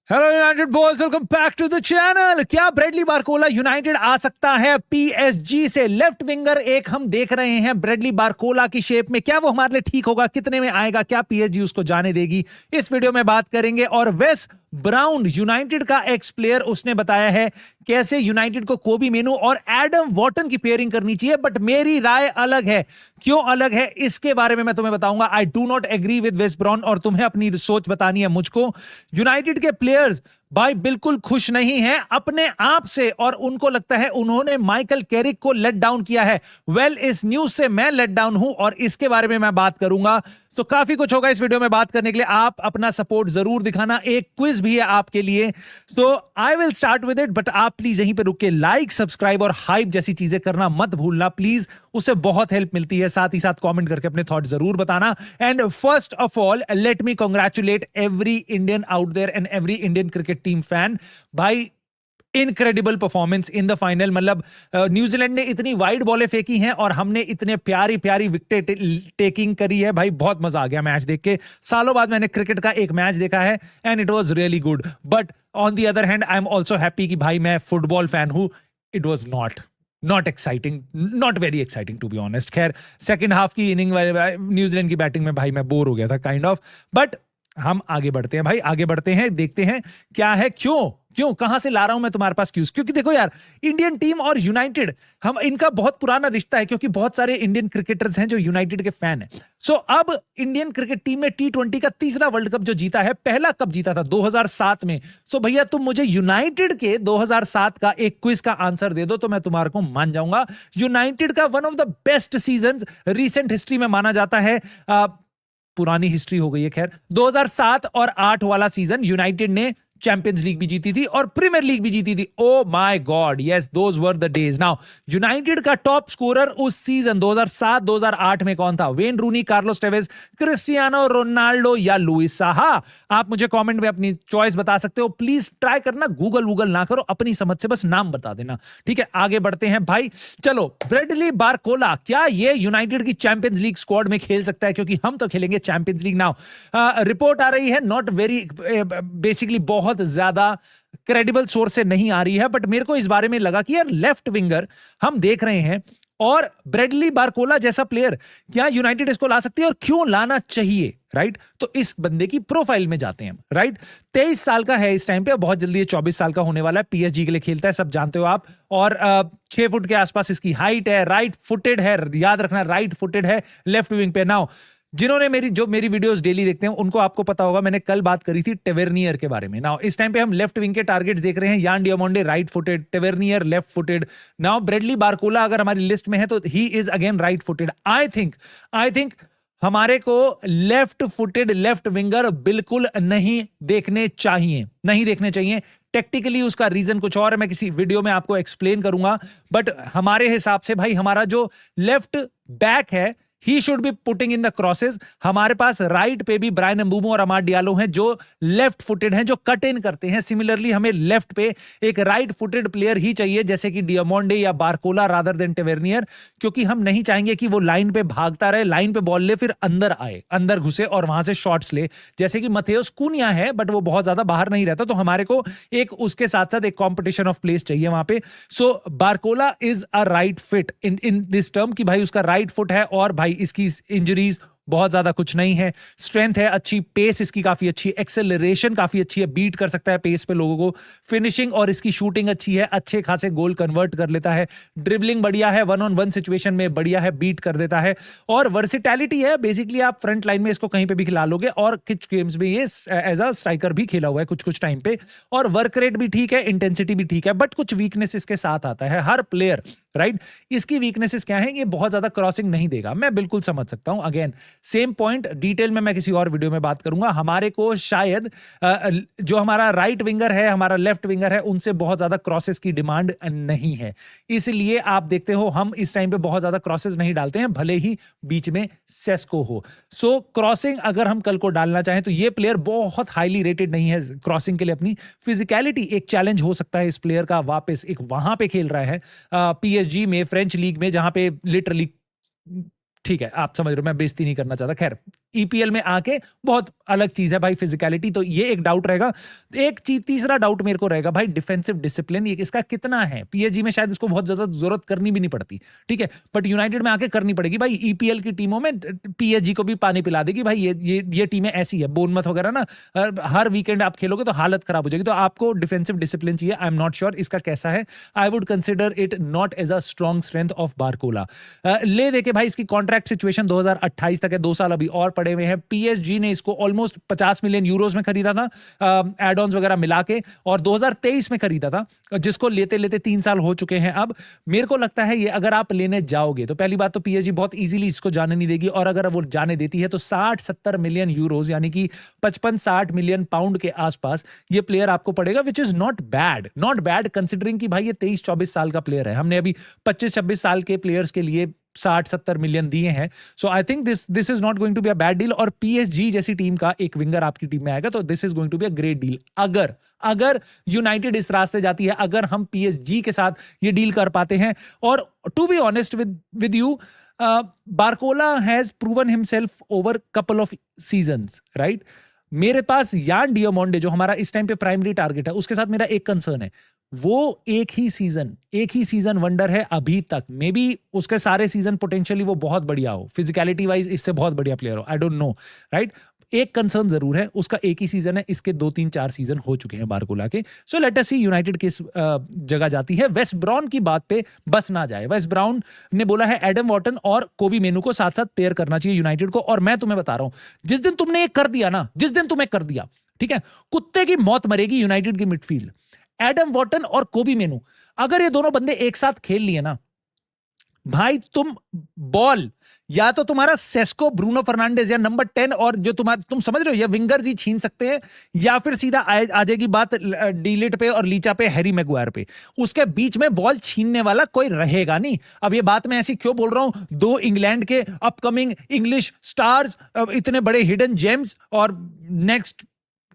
Hello United boys, welcome back to the channel. क्या Bradley Barcola United आ सकता है पीएसजी से? लेफ्ट विंगर एक हम देख रहे हैं ब्रेडली बारकोला की शेप में। क्या वो हमारे लिए ठीक होगा? कितने में आएगा? क्या पीएसजी उसको जाने देगी? इस वीडियो में बात करेंगे। और वेस ब्राउन यूनाइटेड का एक्स प्लेयर, उसने बताया है कैसे यूनाइटेड को कोबी मेनू और एडम वॉटन की पेयरिंग करनी चाहिए। बट मेरी राय अलग है। क्यों अलग है इसके बारे में मैं तुम्हें बताऊंगा। I do not agree with Wes Brown और तुम्हें अपनी सोच बतानी है मुझको। यूनाइटेड के प्लेयर्स भाई बिल्कुल खुश नहीं हैं अपने आप से और उनको लगता है उन्होंने माइकल कैरिक को लेट डाउन किया है। वेल, इस न्यूज से मैं लेट डाउन हूं और इसके बारे में मैं बात करूंगा। तो काफी कुछ होगा इस वीडियो में बात करने के लिए। आप अपना सपोर्ट जरूर दिखाना। एक क्विज भी है आपके लिए। So I will start with it, but आप प्लीज यहीं पे रुक के लाइक, सब्सक्राइब और हाइप जैसी चीजें करना मत भूलना प्लीज। उससे बहुत हेल्प मिलती है। साथ ही साथ कमेंट करके अपने थॉट जरूर बताना। And first of all, let me congratulate every Indian out there and every Indian cricket team fan. भाई incredible performance in the final. मतलब न्यूजीलैंड ने इतनी वाइड बॉलें फेंकी हैं और हमने इतने प्यारी प्यारी विकेट टेकिंग करी है। भाई बहुत मजा आ गया मैच देख के। सालों बाद मैंने क्रिकेट का एक मैच देखा है and it was really good. But on the other hand I am also happy कि भाई मैं फुटबॉल फैन हूं। It was not exciting, not very exciting to be honest. खैर, सेकेंड हाफ की इनिंग न्यूजीलैंड की batting में भाई मैं बोर हो गया था काइंड ऑफ। बट हम आगे बढ़ते हैं भाई, आगे बढ़ते हैं, देखते हैं क्या है। क्यों कहां से ला रहा हूं मैं तुम्हारे पास क्यूज? क्योंकि देखो यार, इंडियन टीम और यूनाइटेड, हम इनका बहुत पुराना रिश्ता है क्योंकि बहुत सारे इंडियन क्रिकेटर्स हैं जो यूनाइटेड के फैन हैं। सो अब इंडियन क्रिकेट टीम ने T20 का तीसरा वर्ल्ड कप जो जीता है, पहला कब जीता था? 2007 में। सो भैया तुम मुझे यूनाइटेड के 2007 का एक क्विज का आंसर दे दो तो मैं तुम्हारे को मान जाऊंगा। यूनाइटेड का one of the best season recent history में माना जाता है। पुरानी हिस्ट्री हो गई है खैर। 2007 और 8 वाला सीजन यूनाइटेड ने चैंपियंस लीग भी जीती थी और प्रीमियर लीग भी जीती थी। Oh my god, yes, those were the days. Now United का टॉप स्कोरर उस सीजन 2007-2008 में कौन था? Wayne Rooney, Carlos Tevez, Cristiano Ronaldo या लुइस साहा? आप मुझे कमेंट में अपनी चॉइस बता सकते हो। प्लीज ट्राई करना, गूगल ना करो, अपनी समझ से बस नाम बता देना। ठीक है, आगे बढ़ते हैं भाई। चलो, ब्रेडली बारकोला, क्या ये यूनाइटेड की चैंपियंस लीग स्क्वाड में खेल सकता है? क्योंकि हम तो खेलेंगे चैंपियंस लीग। नाउ रिपोर्ट आ रही है, नॉट वेरी बेसिकली बहुत ज्यादा क्रेडिबल सोर्स से नहीं आ रही है, बट मेरे को इस बारे में लगा कि यार लेफ्ट विंगर हम देख रहे हैं और ब्रेडली बारकोला जैसा प्लेयर, क्या यूनाइटेड इसको ला सकती है और क्यों लाना चाहिए? राइट, तो इस बंदे की प्रोफाइल में जाते हैं। राइट, 23 साल का है इस टाइम पे, बहुत जल्दी 24 साल का होने वाला है। पीएसजी के लिए खेलता है, सब जानते हो आप। और 6 फुट के आसपास इसकी हाइट है। राइट फुटेड है, याद रखना, राइट फुटेड है लेफ्ट विंग पे। नाउ जिन्होंने मेरी वीडियोस डेली देखते हैं उनको आपको पता होगा, मैंने कल बात करी थी टेवेर्नियर के बारे में। नाउ इस टाइम पे हम लेफ्ट विंग के टारगेट्स देख रहे हैं। Yan Diomande right footed, Tavernier left footed. Now Bradley Barcola अगर हमारी लिस्ट में है तो he is again right footed. I think हमारे को लेफ्ट फुटेड लेफ्ट विंगर बिल्कुल नहीं देखने चाहिए। टेक्टिकली उसका रीजन कुछ और है, मैं किसी वीडियो में आपको एक्सप्लेन करूंगा। बट हमारे हिसाब से भाई हमारा जो लेफ्ट बैक है, he should be putting in the crosses. हमारे पास राइट पे भी ब्रायन एम्बूमो और अमाड डियालो हैं जो लेफ्ट फुटेड हैं, जो कट इन करते हैं। सिमिलरली हमें लेफ्ट पे एक राइट फुटेड प्लेयर ही चाहिए, जैसे कि डियामोंडे या बारकोला रादर देन टेवेर्नियर, क्योंकि हम नहीं चाहेंगे कि वो लाइन पे भागता रहे, लाइन पे बॉल ले, फिर अंदर घुसे और वहां से शॉट्स ले, जैसे कि मथेउस कुनिया है, बट वो बहुत ज्यादा बाहर नहीं रहता। तो हमारे को एक उसके साथ साथ एक कॉम्पिटिशन ऑफ प्लेस चाहिए वहां पे। So Barcola is a right fit in this term कि भाई उसका राइट फुट है और भाई इसकी इंजरीज बहुत ज्यादा कुछ नहीं है। स्ट्रेंथ है अच्छी, पेस इसकी काफी अच्छी, एक्सेलरेशन काफी अच्छी है, बीट कर सकता है पेस पे लोगों को। फिनिशिंग और इसकी शूटिंग अच्छी है, अच्छे खासे गोल कन्वर्ट कर लेता है। ड्रिबलिंग बढ़िया है, 1-on-1 सिचुएशन में बढ़िया है, बीट कर देता है। और वर्सिटैलिटी है, बेसिकली आप फ्रंट लाइन में इसको कहीं पे भी खिला लोगे। और कुछ गेम्स में ये एज अ स्ट्राइकर भी खेला हुआ है कुछ टाइम पे। और वर्क रेट भी ठीक है, इंटेंसिटी भी ठीक है, बट कुछ वीकनेस इसके साथ आता है हर प्लेयर। राइट, इसकी वीकनेसेस क्या है? ये बहुत ज्यादा क्रॉसिंग नहीं देगा, मैं बिल्कुल समझ सकता हूं। अगेन सेम पॉइंट, डिटेल में मैं किसी और वीडियो में बात करूंगा। हमारे को शायद जो हमारा राइट विंगर है, हमारा लेफ्ट विंगर है, उनसे बहुत ज्यादा क्रॉसेस की डिमांड नहीं है। इसलिए आप देखते हो हम इस टाइम पे बहुत ज्यादा क्रॉसेस नहीं डालते हैं, भले ही बीच में सेस्को हो। सो क्रॉसिंग अगर हम कल को डालना चाहें तो ये प्लेयर बहुत हाईली रेटेड नहीं है क्रॉसिंग के लिए। अपनी फिजिकलिटी एक चैलेंज हो सकता है इस प्लेयर का, वापस एक वहां पे खेल रहा है पीएसजी में, फ्रेंच लीग में, जहां पे लिटरली, ठीक है आप समझ रहे हो, मैं बेइज्जती नहीं करना चाहता। खैर, ईपीएल में आके बहुत अलग चीज है भाई फिजिकलिटी, तो ये एक डाउट रहेगा। एक चीज, तीसरा डाउट मेरे को रहेगा भाई डिफेंसिव डिसिप्लिन, ये इसका कितना है। पीएसजी में शायद इसको बहुत ज्यादा जरूरत करनी भी नहीं पड़ती, ठीक है, बट यूनाइटेड में आके करनी पड़ेगी भाई। ईपीएल की टीमों में पीएसजी को भी पानी पिला देगी भाई, ये टीमें ऐसी है, बोर्नमथ वगैरह ना, हर वीकेंड आप खेलोगे तो हालत खराब हो जाएगी। तो आपको डिफेंसिव डिसिप्लिन चाहिए। आई एम नॉट श्योर इसका कैसा है। I would consider it not as a strong strength of Barcola. ले देखे भाई इसकी कॉन्ट्रैक्ट सिचुएशन 2028 तक है, 2 साल अभी और पड़े हुए हैं। पीएसजी ने इसको ऑलमोस्ट 50 मिलियन यूरोज में खरीदा था, एड ऑन्स वगैरह मिला के, और 2023 में खरीदा था, जिसको लेते लेते 3 साल हो चुके हैं अब। मेरे को लगता है ये अगर आप लेने जाओगे तो पहली बात तो पीएसजी बहुत इजीली इसको जाने नहीं देगी, और अगर वो जाने देती है तो 60-70 मिलियन यूरोज यानी कि 55-60 मिलियन पाउंड के आसपास ये प्लेयर आपको पड़ेगा, which is not bad considering कि भाई ये 23-24 साल का प्लेयर है। हमने अभी 25-26 साल के प्लेयर्स के लिए 60-70 मिलियन दिए हैं। So I think this is not going to be a bad deal, और पीएसजी जैसी टीम का एक विंगर आपकी टीम में आएगा तो this is going to be a great deal. अगर यूनाइटेड इस रास्ते जाती है, अगर हम पीएसजी के साथ ये डील कर पाते हैं, और to be honest with you, Barcola has proven himself over couple of seasons, right. मेरे पास यान डियामोंडे जो हमारा इस टाइम पे प्राइमरी टारगेट है, उसके साथ मेरा एक कंसर्न है, वो एक ही सीजन वंडर है अभी तक। मे बी उसके सारे सीजन पोटेंशियली वो बहुत बढ़िया हो, फिजिकलिटी वाइज इससे बहुत बढ़िया प्लेयर हो, आई डोंट नो, राइट। एक कंसर्न जरूर है, उसका एक ही सीजन है, इसके 2-3-4 सीजन हो चुके हैं बारकोला के। So let us C United किस जगह जाती है। वेस्ट ब्राउन की बात पे बस ना जाए। वेस्ट ब्राउन ने बोला है एडम वॉटन और कोबी मेनू को साथ साथ पेयर करना चाहिए यूनाइटेड को, और मैं तुम्हें बता रहा हूं, जिस दिन तुमने ये कर दिया ना, जिस दिन तुम्हें कर दिया, ठीक है, कुत्ते की मौत मरेगी यूनाइटेड की मिडफील्ड। एडम वॉटन और कोबी मेनू, अगर ये दोनों बंदे एक साथ खेल लिए ना भाई, तुम बॉल या तो तुम्हारा सेस्को, ब्रूनो फर्नांडेज या नंबर 10 और जो तुम समझ रहे हो, या विंगर जी छीन सकते हैं, या फिर सीधा आ जाएगी बात डीलिट पे और लीचा पे, हैरी मैगुआयर पे। उसके बीच में बॉल छीनने वाला कोई रहेगा नहीं। अब ये बात मैं ऐसी क्यों बोल रहा हूं, 2 इंग्लैंड के अपकमिंग इंग्लिश स्टार्स, इतने बड़े हिडन जेम्स और नेक्स्ट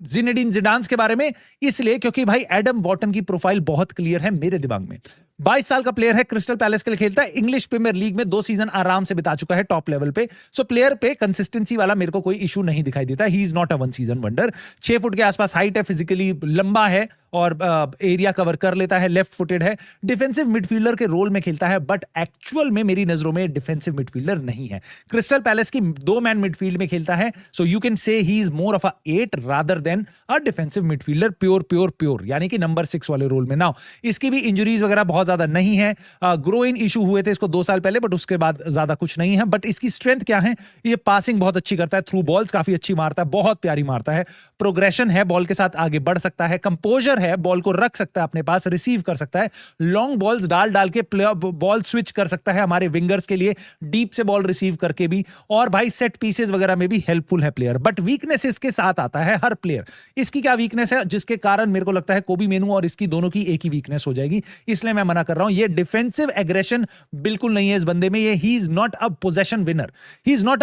जिनेडिन जिडान के बारे में, इसलिए क्योंकि भाई एडम वॉटन की प्रोफाइल बहुत क्लियर है मेरे दिमाग में। 22 साल का प्लेयर है, क्रिस्टल पैलेस के लिए खेलता है, इंग्लिश प्रीमियर लीग में 2 सीजन आराम से बिता चुका है टॉप लेवल पे। सो प्लेयर पे कंसिस्टेंसी वाला मेरे को कोई इशू नहीं दिखाई देता। He is not a 1 season wonder. 6 foot के आसपास हाइट है, फिजिकली लंबा है और एरिया कवर कर लेता है, लेफ्ट फुटेड है, डिफेंसिव मिडफील्डर के रोल में खेलता है, बट एक्चुअल में मेरी नजरों में डिफेंसिव मिडफील्डर नहीं है। क्रिस्टल पैलेस की 2 मैन मिडफील्ड में खेलता है, so you can say he is more of a 8 rather than a defensive midfielder, pure यानी कि नंबर 6 वाले रोल में। नाउ इसकी भी इंजरीज वगैरह बहुत ज्यादा नहीं है, ग्रोइन इशू हुए थे इसको 2 साल पहले, बट उसके बाद ज्यादा कुछ नहीं है। बट इसकी स्ट्रेंथ क्या है, ये पासिंग बहुत अच्छी करता है, थ्रू बॉल्स काफी अच्छी मारता है, बहुत प्यारी मारता है, प्रोग्रेशन है, बॉल के साथ आगे बढ़ सकता है, कंपोजर है, बॉल को रख सकता है अपने पास, रिसीव कर सकता है, लॉन्ग बॉल्स डाल के बॉल स्विच कर सकता है हमारे विंगर्स के लिए, डीप से बॉल रिसीव करके भी, और भाई सेट पीसेस वगैरह में भी हेल्पफुल है प्लेयर। बट वीकनेस इसके साथ आता है हर प्लेयर। इसकी क्या वीकनेस है, जिसके कारण मेरे को लगता है कोबी मेनू और इसकी दोनों की एक ही वीकनेस हो जाएगी, इसलिए मैं मना कर रहा हूं। ये डिफेंसिव एग्रेशन बिल्कुल नहीं है इस बंदे में, ये he is not a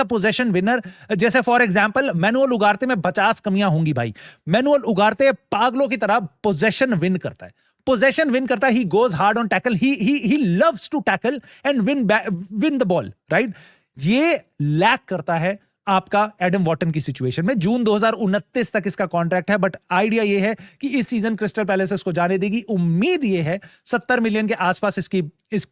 possession winner. जैसे फॉर एग्जांपल मैनुअल उगारते में 50 कमियां होंगी भाई, मैनुअल उगारते पागलों की तरह पोजेशन विन करता है, he goes hard on tackle, he loves to tackle and win the ball, right? ये लैक करता है आपका एडम वॉटन की सिचुएशन में। जून 2029 तक इसका कॉन्ट्रैक्ट है, बट आइडिया ये है कि इस सीजन क्रिस्टल पैलेस इसको जाने देगी। उम्मीद ये है 70 मिलियन के आसपास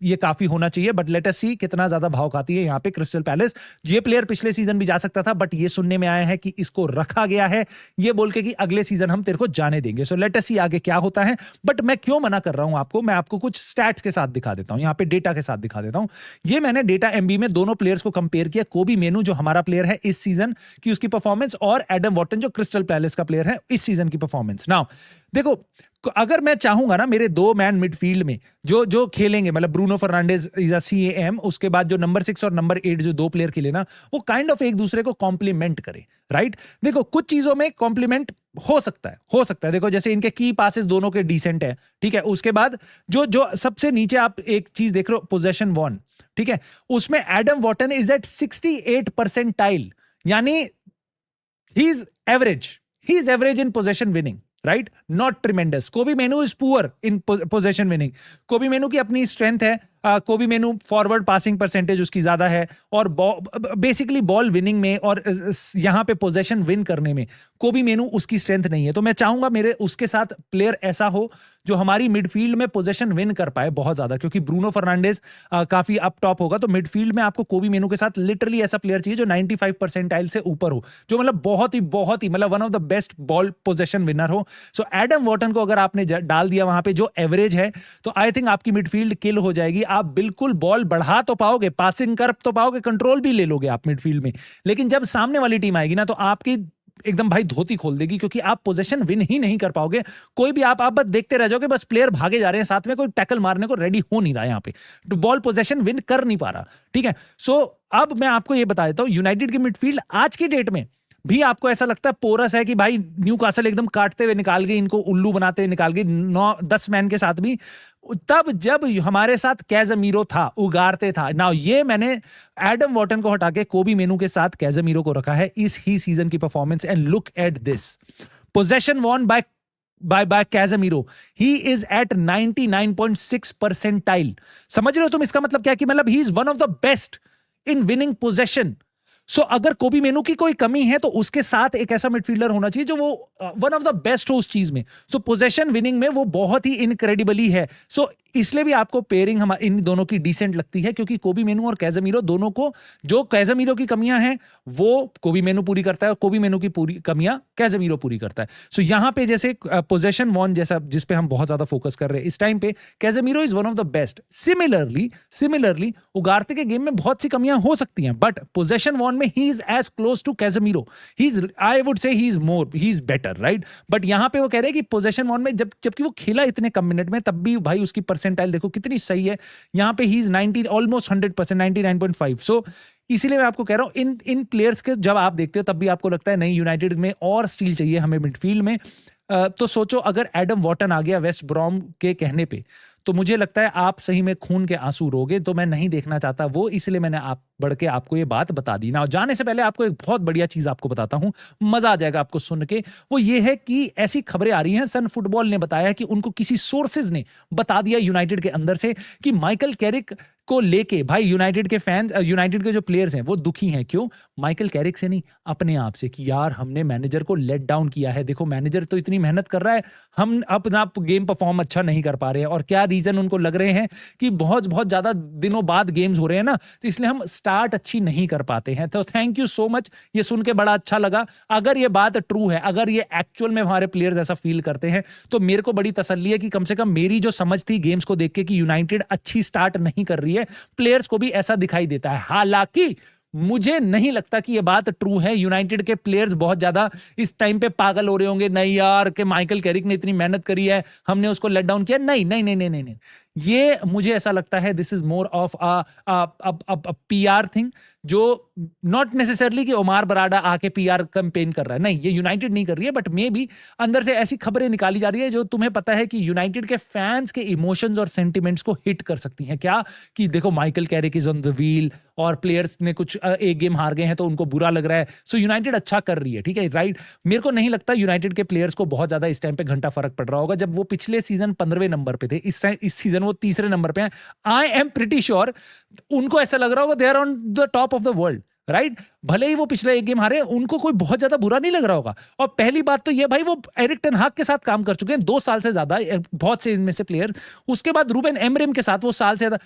ये काफी होना चाहिए, बट लेट अस सी कितना ज्यादा भाव खाती है यहां पे क्रिस्टल पैलेस। ये प्लेयर पिछले सीजन भी जा सकता था, बट ये सुनने में आया है कि इसको रखा गया है ये बोल के कि अगले सीजन हम तेरे को जाने देंगे। सो लेट अस सी आगे क्या होता है। बट मैं क्यों मना कर रहा हूं आपको, मैं आपको कुछ स्टैट्स के साथ दिखा देता हूं, यहां पे डेटा के साथ दिखा देता हूं। ये मैंने डेटा एमबी में दोनों प्लेयर्स को कंपेयर किया, कोबी मेनू जो हमारा प्लेयर है इस सीजन की उसकी परफॉर्मेंस, और एडम वॉटन जो क्रिस्टल पैलेस का प्लेयर है इस सीजन की परफॉर्मेंस। नाउ देखो, अगर मैं चाहूंगा ना मेरे 2 मैन मिडफील्ड में जो खेलेंगे, मतलब Bruno Fernandes is a CAM, उसके बाद जो नंबर 6 और नंबर 8 जो 2 प्लेयर खेले ना, वो काइंड ऑफ एक दूसरे को कॉम्प्लीमेंट करे, राइट? देखो कुछ चीजों में कॉम्प्लीमेंट हो सकता है। देखो जैसे इनके की पासेस दोनों के डिसेंट है, ठीक है। उसके बाद जो सबसे नीचे आप एक चीज देख रहे हो, पोजेशन वॉन, ठीक है, उसमें Adam Wharton is at 68 percentile, यानी he is average in possession winning, right? Not tremendous. Kobbie Mainoo is poor in possession winning. Kobbie Mainoo की अपनी स्ट्रेंथ है, कोबी मेनू फॉरवर्ड पासिंग परसेंटेज उसकी ज्यादा है, और बेसिकली बॉल विनिंग में और यहां पे पोजेशन विन करने में कोबी मेनू उसकी स्ट्रेंथ नहीं है। तो मैं चाहूंगा मेरे उसके साथ प्लेयर ऐसा हो जो हमारी मिडफील्ड में पोजेशन विन कर पाए बहुत ज्यादा, क्योंकि ब्रूनो फर्नांडिस काफी अप टॉप होगा। तो मिडफील्ड में आपको कोबी मेनू के साथ लिटरली ऐसा प्लेयर चाहिए जो 95 परसेंटाइल से ऊपर हो, जो मतलब बहुत ही मतलब one of the best ball possession winner हो। सो एडम वॉर्टन को अगर आपने डाल दिया वहां पे जो एवरेज है, तो आई थिंक आपकी मिडफील्ड किल हो जाएगी। आप बिल्कुल बॉल बढ़ा तो पाओगे, पासिंग कर तो पाओगे, कंट्रोल भी ले लोगे आप मिडफील्ड में, लेकिन जब सामने वाली टीम आएगी ना तो आपकी एकदम भाई धोती खोल देगी, क्योंकि आप पोजीशन विन ही नहीं कर पाओगे। कोई भी आप बस देखते रह जाओगे, बस प्लेयर भागे जा रहे हैं साथ में, कोई टैकल मारने को रेडी हो नहीं रहा है यहां पे, तो बॉल पोजीशन विन कर नहीं पा रहा। ठीक है, सो अब मैं आपको ये बता देता हूं, यूनाइटेड की मिडफील्ड आज की डेट में भी आपको ऐसा लगता है पोरस है कि भाई न्यूकासल एकदम काटते हुए निकाल गई, इनको उल्लू बनाते हुए निकाल गई 9-10 मैन के साथ भी, तब जब हमारे साथ कैज़मीरो था, उगारते था ना। ये मैंने एडम वॉर्टन को हटा के कोबी मेनू के साथ कैज़मीरो को रखा है इस ही सीजन की performance, and look at this possession won by Casemiro, he is at 99.6 percentile. समझ रहे हो तुम इसका मतलब क्या, कि मतलब he is one of the best in winning possession. So अगर कोबी मेनू की कोई कमी है तो उसके साथ एक ऐसा मिडफील्डर होना चाहिए जो वो वन ऑफ द बेस्ट हो उस चीज में। सो पोजेशन विनिंग में वो बहुत ही इनक्रेडिबली है। सो इसलिए भी आपको पेयरिंग इन दोनों की डिसेंट लगती है, क्योंकि कोबी मेनू और कैज़मीरो दोनों को, जो कैज़मीरो की कमियां हैं वो कोबी मेनू पूरी करता है, और कोबी मेनू की पूरी कमियां कैज़मीरो पूरी करता है। सो यहां पे जैसे पोजेशन वॉन जैसा जिस पे हम बहुत ज्यादा फोकस कर रहे हैं इस टाइम पे, Casemiro is one of the best. Similarly Ugarte के गेम में बहुत सी कमियां हो सकती हैं, बट पोजेशन वॉन में he is as close to Casemiro, he is, I would say he is better, right. But यहां पे वो कह रहे हैं कि पोजेशन वॉन में जबकि वो खेला इतने कम मिनट में, तब भी भाई उसकी परसेंटाइल देखो कितनी सही है। यहां पे ही इज 90 ऑलमोस्ट 100%, 99.5। सो इसीलिए मैं आपको कह रहा हूं इन प्लेयर्स के जब आप देखते हो तब भी आपको लगता है नहीं यूनाइटेड में और स्टील चाहिए हमें मिडफील्ड में। तो सोचो अगर एडम वॉर्टन आ गया वेस्ट ब्रॉम के कहने पे, तो मुझे लगता है आप सही में खून के आंसू रोगे, तो मैं नहीं देखना चाहता वो, इसलिए मैंने बढ़ के आपको ये बात बता दी ना। और जाने से पहले आपको एक बहुत बढ़िया चीज आपको बताता हूं, मजा आ जाएगा आपको सुन के। वो ये है कि ऐसी खबरें आ रही हैं, सन फुटबॉल ने बताया कि उनको किसी सोर्सेज ने बता दिया यूनाइटेड के अंदर से कि माइकल कैरिक को लेके भाई यूनाइटेड के फैंस, यूनाइटेड के जो प्लेयर्स हैं वो दुखी हैं। क्यों? माइकल कैरिक से नहीं, अपने आप से, कि यार हमने मैनेजर को लेट डाउन किया है। देखो मैनेजर तो इतनी मेहनत कर रहा है, हम अपना गेम परफॉर्म अच्छा नहीं कर पा रहे हैं। और क्या रीजन उनको लग रहे हैं कि बहुत बहुत ज्यादा दिनों बाद गेम्स हो रहे हैं ना, तो इसलिए हम स्टार्ट अच्छी नहीं कर पाते हैं। तो थैंक यू सो मच, ये सुन के बड़ा अच्छा लगा। अगर ये बात ट्रू है, अगर ये एक्चुअल में हमारे प्लेयर्स ऐसा फील करते हैं, तो मेरे को बड़ी तसल्ली है कि कम से कम मेरी जो समझ थी गेम्स को देख के कि यूनाइटेड अच्छी स्टार्ट नहीं कर रही है, प्लेयर्स को भी ऐसा दिखाई देता है। हालांकि मुझे नहीं लगता कि यह बात ट्रू है। यूनाइटेड के प्लेयर्स बहुत ज्यादा इस टाइम पे पागल हो रहे होंगे, नहीं यार कि माइकल कैरिक ने इतनी मेहनत करी है, हमने उसको लेट डाउन किया। नहीं नहीं नहीं नहीं नहीं, नहीं। ये मुझे ऐसा लगता है this is more of a PR thing, जो नॉट नेसेसरली कि ओमार बराडा आके पीआर कैंपेन कर रहा है, नहीं, ये यूनाइटेड नहीं कर रही है, बट मे बी अंदर से ऐसी खबरें निकाली जा रही है जो तुम्हें पता है कि यूनाइटेड के फैंस के इमोशंस और सेंटिमेंट्स को हिट कर सकती हैं। क्या कि देखो Michael Carrick is on the wheel और प्लेयर्स ने कुछ एक गेम हार गए हैं तो उनको बुरा लग रहा है, सो यूनाइटेड अच्छा कर रही है, ठीक है, राइट। मेरे को नहीं लगता यूनाइटेड के प्लेयर्स को बहुत ज्यादा इस टाइम पे घंटा फर्क पड़ रहा होगा। जब वो पिछले सीजन 15वें नंबर पे थे, इस सीजन वो तीसरे नंबर पे हैं। आई एम प्रिटी श्योर उनको ऐसा लग रहा होगा they are on the top of the world, right. भले ही वो पिछले एक गेम हारे, उनको कोई बहुत ज्यादा बुरा नहीं लग रहा होगा। और पहली बात तो ये भाई वो एरिक टेन हाग के साथ काम कर चुके हैं 2 साल से ज्यादा, बहुत से इनमें से प्लेयर्स। उसके बाद रूबेन एमरेम के साथ वो साल से ज्यादा।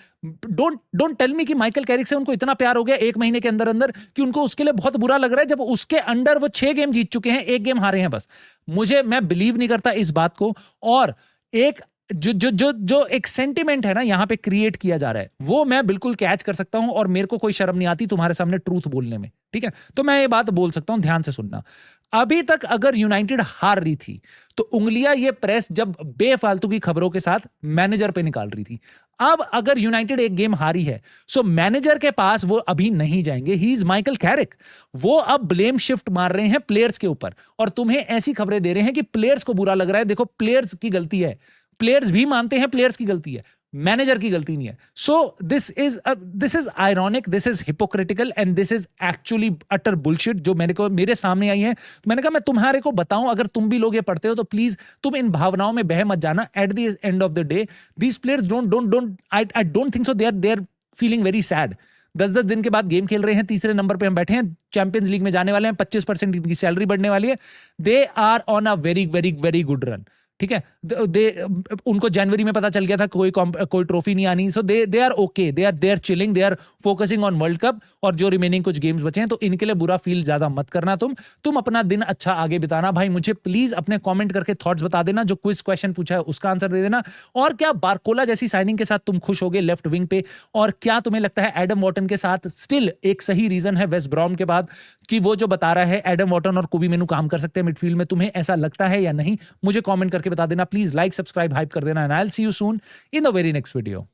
डोंट टेल मी कि माइकल कैरिक से उनको इतना प्यार हो गया 1 महीने के अंदर अंदर कि उनको उसके लिए बहुत बुरा लग रहा है, जब उसके अंडर वो 6 गेम जीत चुके हैं, 1 गेम हारे हैं बस। मैं बिलीव नहीं करता इस बात को। और एक जो एक सेंटिमेंट है ना यहां पे क्रिएट किया जा रहा है, वो मैं बिल्कुल कैच कर सकता हूं, और मेरे को कोई शर्म नहीं आती तुम्हारे सामने ट्रूथ बोलने में, ठीक है। तो मैं ये बात बोल सकता हूं, ध्यान से सुनना। अभी तक अगर यूनाइटेड हार रही थी तो उंगलियां ये प्रेस जब बेफालतू की खबरों के साथ मैनेजर पे निकाल रही थी। अब अगर यूनाइटेड एक गेम हारी है, सो मैनेजर के पास वो अभी नहीं जाएंगे। He is Michael Carrick. वो अब ब्लेम शिफ्ट मार रहे हैं प्लेयर्स के ऊपर, और तुम्हें ऐसी खबरें दे रहे हैं कि प्लेयर्स को बुरा लग रहा है। देखो प्लेयर्स की गलती है, प्लेयर्स भी मानते हैं प्लेयर्स की गलती है, मैनेजर की गलती नहीं है. So this is ironic, this is hypocritical and this is actually utter bullshit जो मेरे सामने आई है. मैंने कहा मैं तुम्हारे को बताऊं, अगर तुम भी लोग ये पढ़ते हो तो प्लीज तुम इन भावनाओं में बह मत जाना. At the end of the day these players don't I don't think so they are feeling very sad. 10-10 दिन के बाद गेम खेल रहे हैं, तीसरे नंबर पे हम बैठे हैं, चैंपियंस लीग में जाने वाले हैं, 25% इनकी सैलरी बढ़ने वाली है. They are on a very very very good run. ठीक है, उनको जनवरी में पता चल गया था कोई ट्रॉफी नहीं आनी. So they are okay, they are chilling, they are focusing on World Cup और जो रिमेनिंग कुछ गेम्स बचे हैं. तो इनके लिए बुरा फील ज्यादा मत करना. तुम अपना दिन अच्छा आगे बिताना. भाई मुझे प्लीज अपने कमेंट करके थॉट्स बता देना. जो क्विज क्वेश्चन पूछा है उसका आंसर दे देना. और क्या बारकोला जैसी साइनिंग के साथ तुम खुश होगे लेफ्ट विंग पे? और क्या तुम्हें लगता है एडम वॉटन के साथ स्टिल एक सही रीजन है वेस्ट ब्रॉम के बाद कि वो जो बता रहा है एडम वॉटन और कोबी मेनू काम कर सकते हैं मिडफील्ड में? तुम्हें ऐसा लगता है या नहीं? मुझे कमेंट करके बता देना. प्लीज लाइक, सब्सक्राइब, हाइप कर देना. And I will see you soon in the very next video.